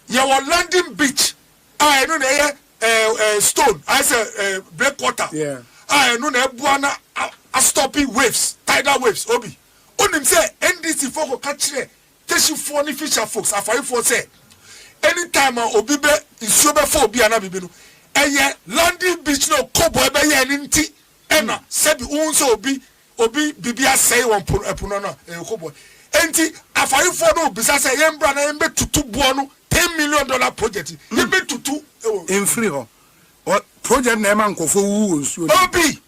your landing beach I know na stone I say breakwater I know na buana a stopping waves tidal waves obi onim say NDC for go catch teshi for ni fisher folks afai for say anytime obi be nsuo be for obi ana bibi no eye landing beach no kobo be ye ni nti ena sebi unso obi bibia say won epuno no kobo enti afai for no bisa say yembra na yembe tutu buo no $10 million project yembe tutu in free ho project na man ko fo wu nsuo obi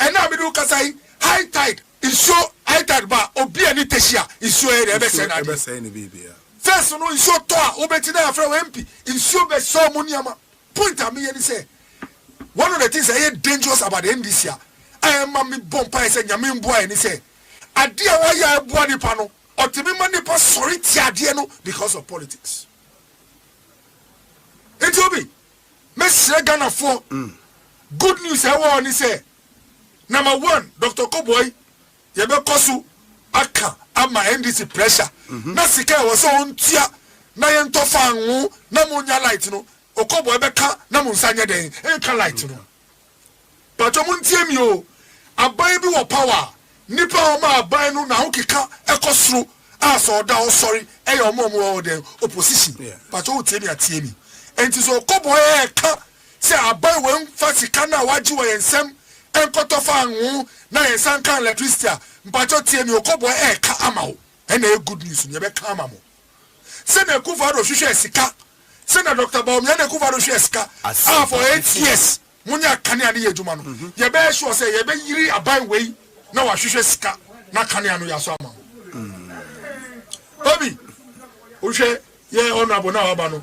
ena bi do kasai high tide nsuo high tide ba obi ani teshia nsuo e ebe say na bibia first no nsuo to a obeti na afra MP nsuo be so muniama point am here ni say one of the things that is dangerous about the NDC I am me bompa say nyame mboa ni say ade a wa ya boa nipa no otimi ma nipa sorry ti ade no because of politics etobi me sire Ghana for good news I want ni say number 1 Dr. Koboy ye be kosu aka ama NDC pressure na sika wo so ontia na ye ntofa anwo na munya light no Okoboy be ka na munsanye den enka light no but omuntie mi o aban bi wo power nipa o ma aban no na hokeka ekosoro aso da o sorry e yo mo wo den opposition but o tie mi atie mi enti so Okoboy e ka se aban we mfa sika na waji wo yensem enkotofa anwo na yensan kan electricity mpacho tie mi Okoboy e ka ama wo ena e good news ni be ka ama mo se na kufa do hwehwe sika Sena Dr. Baumia na kuva do hweska for 8 years munya kanea ne yeduma no ye be sure say ye be yiri aban wei na wa hwehwe sika na kanea no yaso ama obi o hwe ye honorable na wa ba no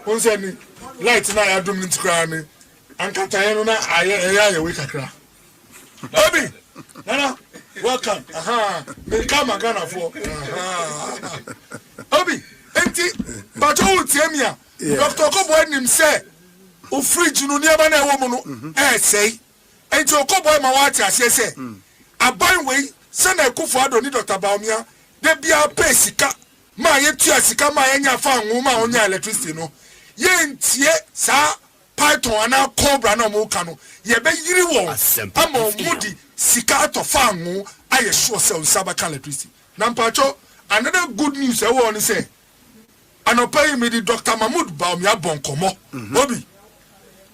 on say ni light na ya dum ntikra ni ankata ye no na aye we kakra obi nana welcome me come Ghana for obi enti bajo utiemia Dr. Okoboy nim say o fridge no niaba na ewo mu no say enti Okoboy ma wa ti ase say aban wei se na ekufo ado ni Dr. Baumia de bia pay sika ma ye tua sika ma ye nya fa nwu ma onya electricity no ye ntie sa python ana cobra na mo ka no ye be yiri wo ama omudi sika atofa nwu aye sure say on sabaka electricity na mpacho another good news e wo ni say anopai me di Dr. Mahmoud Baumia bonkomo obi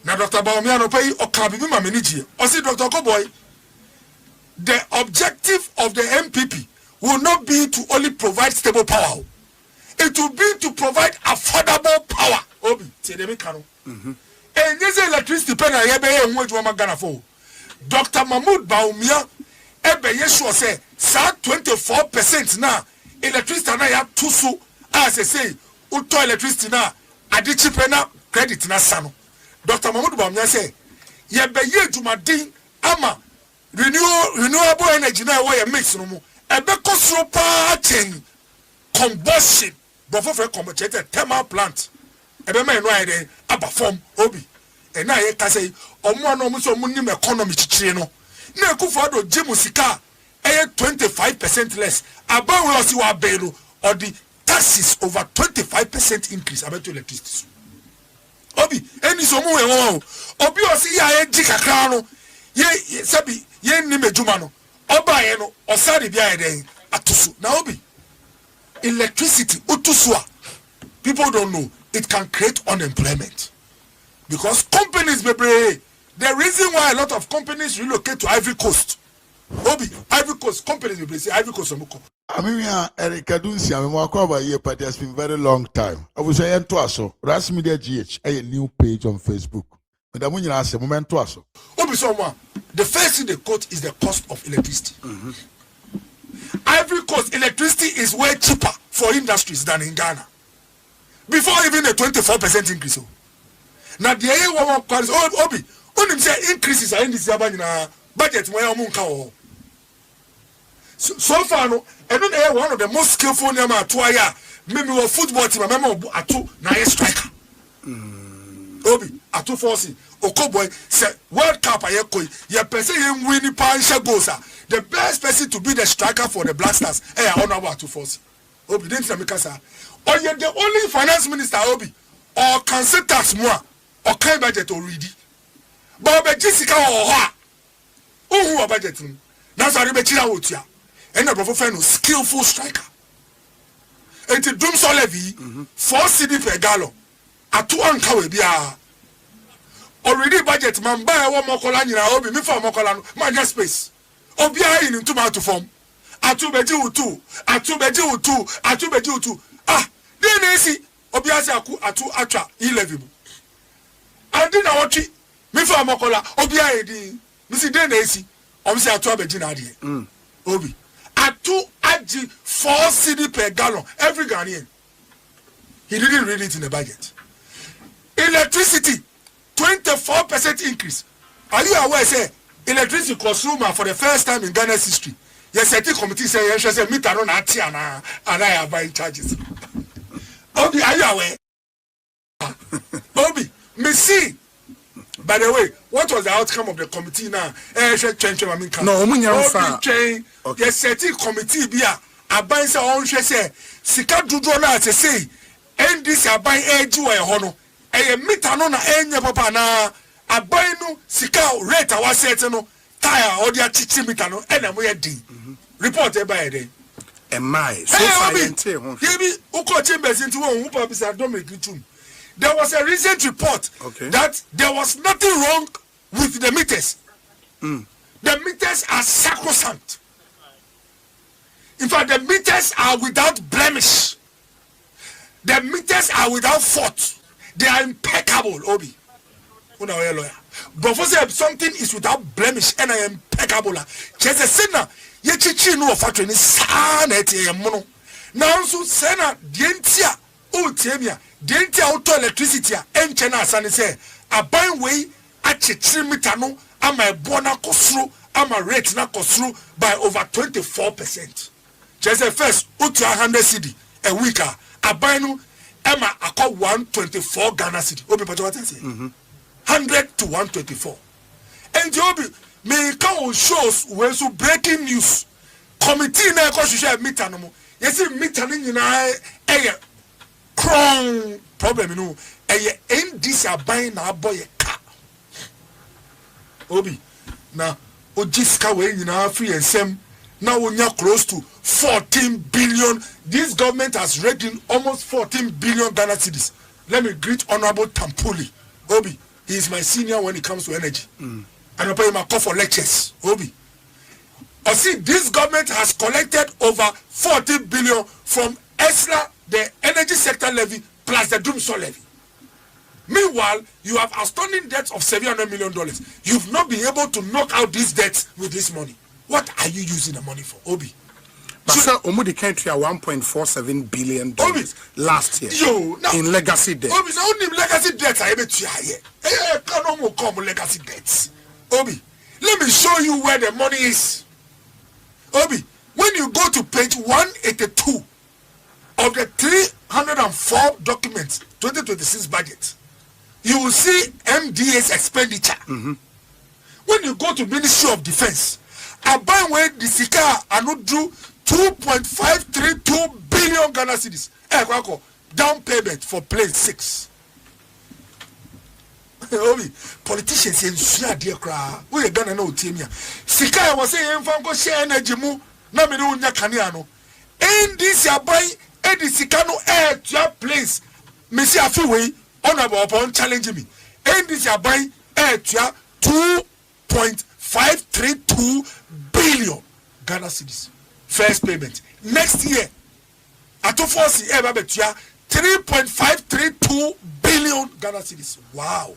na Dr. Baumia anopai okabi mi ma meniji o si Dr. Okoboy the objective of the MPP will not be to only provide stable power it will be to provide affordable power obi ti de me kanu enyeze electricity pen na ye be ye nwu adwuma Ghana for Dr. Mahmoud Baumia ebe ye sure say sa 24% na electricity na ya tusu as I say uto electricity na adi cheaper na credit na sano Dr. Mahmoud Baumia say ye be ye dwumadin ama renewable energy na wo ye mix no mu ebe kosoro pa chain combustion before for converted thermal plant ebe ma no ayede aba form obi e na ye ka say omo na omo so omo nim economy chichire no na ekufo ado jemusika 25% less about we osi wa belu or the taxes over 25% increase about electricity obi eni so mu we obi osi ya eji kakra no ye sabi ye ni medjuma no oba ye no osari bia ye den atosu na obi electricity utusua people don't know it can create unemployment because companies bebre the reason why a lot of companies relocate to Ivory Coast obi Ivory Coast companies bebre say Ivory Coast omuko Amimia Erika Dunsi amemwakwa here but it has been very long time. I was saying to us so Ras Media GH a new page on Facebook. Madam Munyina say moment to us. Obi someone the first thing they quote is the cost of electricity. Ivory Coast electricity is way cheaper for industries than in Ghana. Before even a 24% increase. Now the area one quality obi only say increases are in this budget where omunka so far no and then one of the most skillful name atoya maybe we football team remember atu na striker obi atu force Okoboy say World Cup ayekoi ye person him win pansha goals the best person to be the striker for the Black Stars honorable atu force obi didn't make us or you're the only finance minister obi or cancel tax more or kind budget already. But Jessica or her, who are budgeting? That's how they chira out here. And the professional skillful striker. And the doom so levy 4 cedi per gallon. At 2 anka we be already budget man buy one mokola nyina obi me for mokola no man space. Obi a in tomato form. Atu beji utu, atu beji utu, atu beji utu. Ah, Ndc obi ase atu atwa 11. Andi na watchi me for mokola obi a edi. Me si Ndc obi say atu beji na ade. Obi atu aji 4 cedi per gallon every Ghanaian. He didn't read it in the budget. Electricity 24% increase. Are you aware say electricity consumer for the first time in Ghana's history? Yes, I think committee say yes, say meter no na tia na and I are buying charges. Obi, are you aware? Obi, me see. By the way, what was the outcome of the committee now? No, okay. Yes, I think committee be a buying say on say sika dudu na say Ndc a buying eju e hono. E meter no na enye papa na aban no sika rate a set no tire or dia chichi meter no e na mo ye din report e by dey e mai so far ente ho bi uko chambers into one who publish Dominic Tum. There was a recent report that there was nothing wrong with the meters. The meters are sacrosanct. In fact, the meters are without blemish. The meters are without fault. They are impeccable, Obi. Una we lawyer. But for say something is without blemish and I am impeccable. Just a sinner. Ye chichi no factory ni sa na ete mono. Now so sena dientia o tiemia. Dientia auto electricity a enche na asane say aban we a chichi meter no ama ebo na kosuru ama rate na kosuru by over 24%. Just a first utu 100 cedi a week aban no Emma akọ 124 Ghana cedi. Obi pato what say? 100 to 124. And Obi me can shows when so breaking news. Committee na ko hwehwe meter no mo. Yesi meter ni nyina eye crown problem no. Eye Ndc aban na aboye ka. Obi na ojiska we nyina free ensem. Now we are close to 14 billion. This government has raised in almost 14 billion Ghana cedis. Let me greet Honorable Tampuli. Obi, he is my senior when it comes to energy. And I pay him a call for lectures. Obi. I see this government has collected over 40 billion from ESLA, the energy sector levy, plus the Doomsday levy. Meanwhile, you have outstanding debts of $700 million. You've not been able to knock out these debts with this money. What are you using the money for, Obi? But sir, Omudi country are $1.47 billion last year in legacy debt. Obi, so only legacy debts are able to hear. Can't come legacy debts. Obi, let me show you where the money is. Obi, when you go to page 182 of the 304 documents 2026 budget, you will see MDA's expenditure. When you go to Ministry of Defense, Aban way the sika anu do 2.532 billion Ghana cedis. Down payment for plane 6. Obi, politicians in Sia dear cry. We are gonna know Timia. Sika was saying Fango share energy mu na me no nya kaniano. Ndc aban edi sika no air to your place. Me see afiwe honorable upon challenge me. Ndc aban air to 2.532 billion Ghana cedis. First payment. Next year, Atofosi ever betua 3.532 billion Ghana cedis. Wow.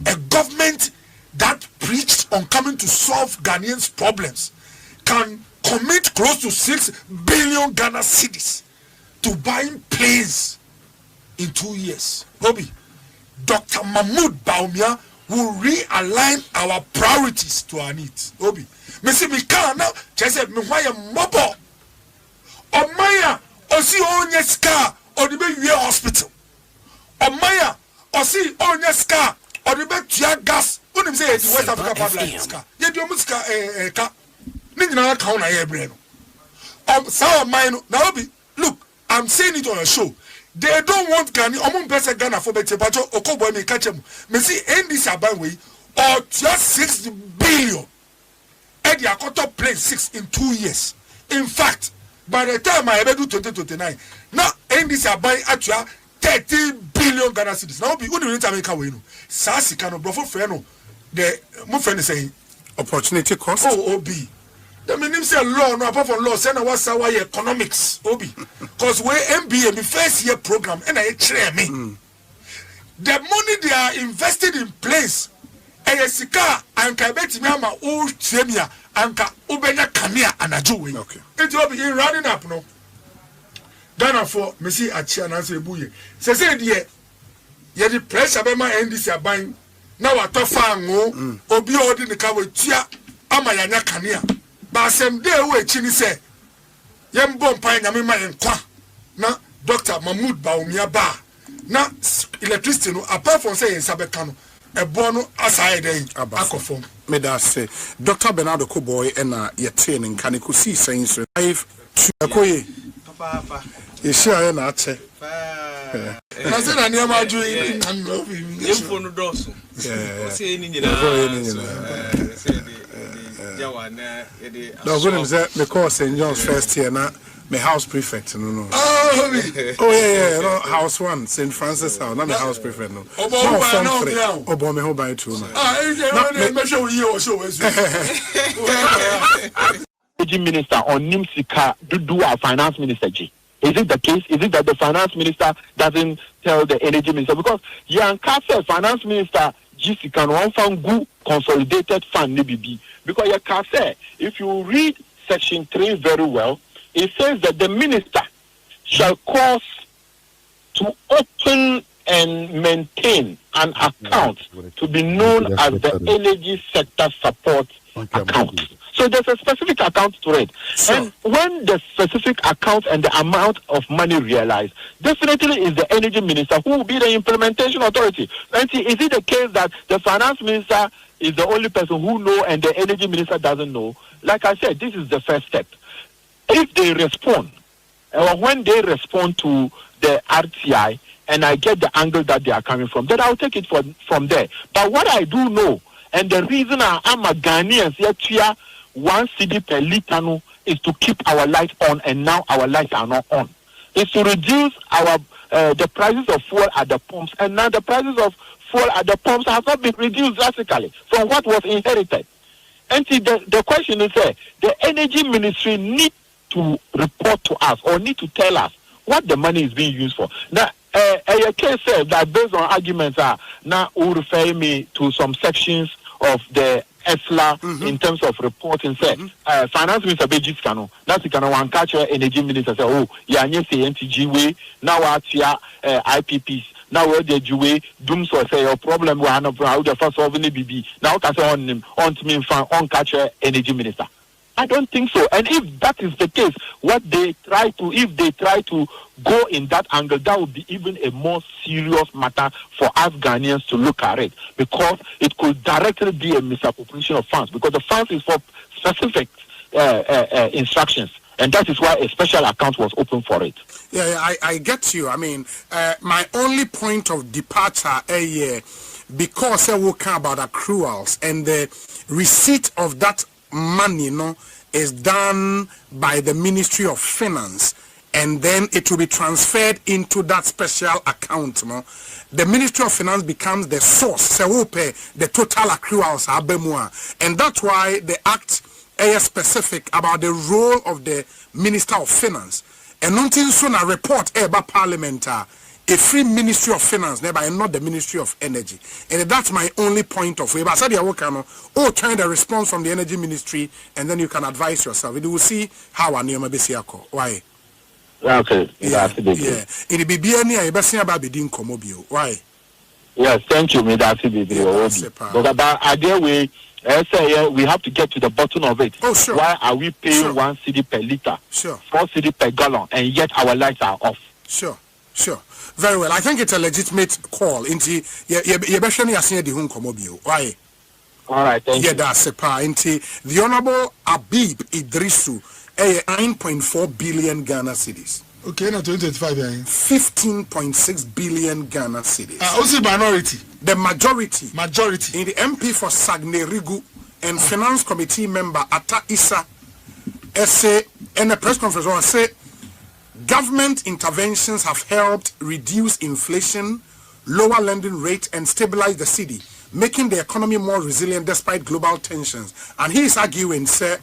A government that preached on coming to solve Ghanaians' problems can commit close to 6 billion Ghana cedis to buying planes in 2 years. Obi, Dr. Mahmoud Baumia will realign our priorities to our needs. Obi, me see me can now just me why mobo Omaya osi onye ska odibe wie hospital. Omaya osi onye ska odibe tia gas. Unim say the West Africa public ska. Ye do muska ka. Ni nyina ka na ye bre no. Sawa mine no. Now Obi, look, I'm saying it on a show. They don't want Ghana. Omon person Ghana for better. But Okoboy me catch him. Me see NDC Abanwe or just 6 billion. Eddie Akoto played 6 in 2 years. In fact, by the time I ever do 2029, now NDC Abanwe actually 30 billion Ghana cedis. Now be who do you make away no? Sasi kano brofo freno. The my friend is saying opportunity cost. Oh, OB. The meaning say law no apart from law. Say na what's our economics. OB. Cause we MBA me first year program and I train me. The money they are invested in place. Sika anka beti mi ama o tiemia anka ubenya kamia anajuwe. Okay. It will be running up no. Ghana for me see achia na say buye. Say the ye the pressure be ma NDC aban na watofa ngo obi odi ne ka wetua ama yanya kanea. Ba asem dey we chi ni say yembo mpan nyame ma yenkwa na Dr. Mahmoud Baumia ba na electricity no apart from say yensabeka no ebo no asai dey akofom. Me da say Dr. Bernardo Koboy na ye training kan ko see saying so 5 2 akoye papa ye share na ache na say na niam aju in info no doso say ni nyina say Jawana no go him say me call St. John's first year na me house prefect no oh yeah no house 1 St. Francis house na me house prefect no obo me ho by 2 no me show you show minister on Nimsika do our finance minister G. Is it the case? Is it that the finance minister doesn't tell the energy minister? Because Yankasa finance minister G can one fund good consolidated fund NBB. Because Yankasa, if you read section 3 very well, it says that the minister shall cause to open and maintain an account to be known as the energy sector support account. So there's a specific account to it. Sure. And when the specific account and the amount of money realized, definitely is the energy minister who will be the implementation authority. And see, is it the case that the finance minister is the only person who knows and the energy minister doesn't know? Like I said, this is the first step. If they respond, or when they respond to the RTI, and I get the angle that they are coming from, then I'll take it from there. But what I do know, and the reason I'm a Ghanaian, yet 1 cedi per litre is to keep our lights on, and now our lights are not on. It's to reduce our the prices of fuel at the pumps, and now the prices of fuel at the pumps have not been reduced drastically from what was inherited. And see, the question is, the energy ministry need to report to us or need to tell us what the money is being used for. Now, a case said that based on arguments now will refer me to some sections of the ESLA in terms of reporting. Say, finance minister Bejis Kano, that's the kind of one catcher energy minister say, oh, yeah, yes, the NTG way now at IPPs. Now where the Jew doom so say your problem we are not how the first solving the BB. Now can say on him on to me on catcher energy minister. I don't think so. And if that is the case, if they try to go in that angle, that would be even a more serious matter for us Ghanaians to look at it, because it could directly be a misappropriation of funds, because the funds is for specific instructions. And that is why a special account was opened for it. Yeah, I get you. I mean, my only point of departure because we care about accruals and the receipt of that money is done by the Ministry of Finance, and then it will be transferred into that special account. The Ministry of Finance becomes the source, so we pay the total accruals, and that's why the Act is specific about the role of the Minister of Finance. And nothing soon a report about Parliament, a free Ministry of Finance, never, and not the Ministry of Energy. And that's my only point of view. But I said, trying the response from the Energy Ministry, and then you can advise yourself. You will see how I name Besiako. Why? Okay. Yeah. In the BBN, I bet about the Comobio. Why? Yes, thank you, Mr. But either way, we have to get to the bottom of it. Oh, sure. Why are we paying 1 cedi per litre, 4 cedi per gallon, and yet our lights are off? Sure. Very well. I think it's a legitimate call. Into why? All right, thank you. Yeah, that's a pa. Into the Honorable Abib Idrisu, 9.4 billion Ghana cedis. Okay, na 2025 yeah. 15.6 billion Ghana cedis. Also minority. The majority in the MP for Sagnerigu and Finance Committee member Ata Issa say in a press conference say government interventions have helped reduce inflation, lower lending rate and stabilize the city, making the economy more resilient despite global tensions. And he is arguing say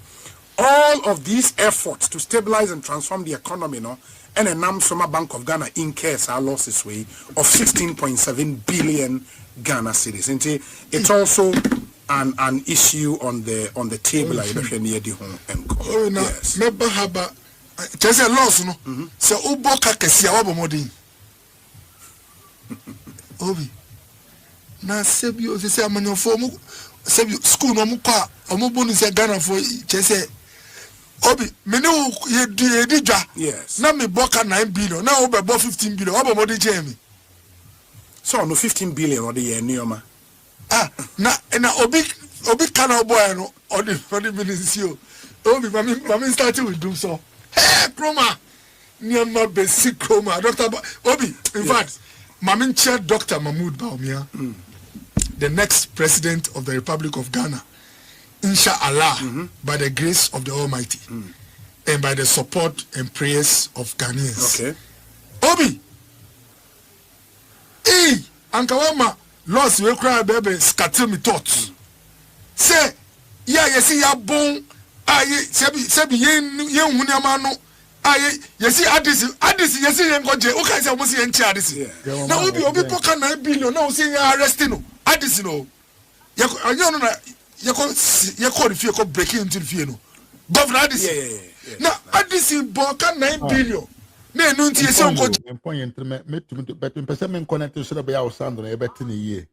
all of these efforts to stabilize and transform the economy and a Namsoma Bank of Ghana incurs our losses way of 16.7 billion Ghana cedis. It's also an issue on the table. Oh no, never haba. Just a loss no. So uboka kesi awabo modin. Obi. Na sebi o se amanyofo mu sebi school no mu kwa omo bonu se Ghana for chese Obi, mene ye di dwa. Yes. Na me boka 9 billion. Na obe bo 15 billion. Obo mo di jemi. So no 15 billion or the year nioma. Na obi kana boy no or the ministry. Obi mami starting with do so. Hey, Chroma. Niama basic Chroma. Dr. Obi, in fact, mami chair Dr. Mahmoud Baumia, the next president of the Republic of Ghana. Inshallah, by the grace of the Almighty and by the support and prayers of Ghanaians. Okay. Obi, Ankawama lost we cry baby scatter me thoughts. Say, yeah, you see ya bon, sebi yen hunyamano, you see Addis, you see yen goje, okay, say almost yen Addis. Now Obi poka 9 billion, now say you arresting Addis no. You call the fear called breaking into the fear no. Governor Addis. Now Addis boka 9 billion. Me no nti ese onko. Point me to bet person connected so that be our sound on a bet in a year.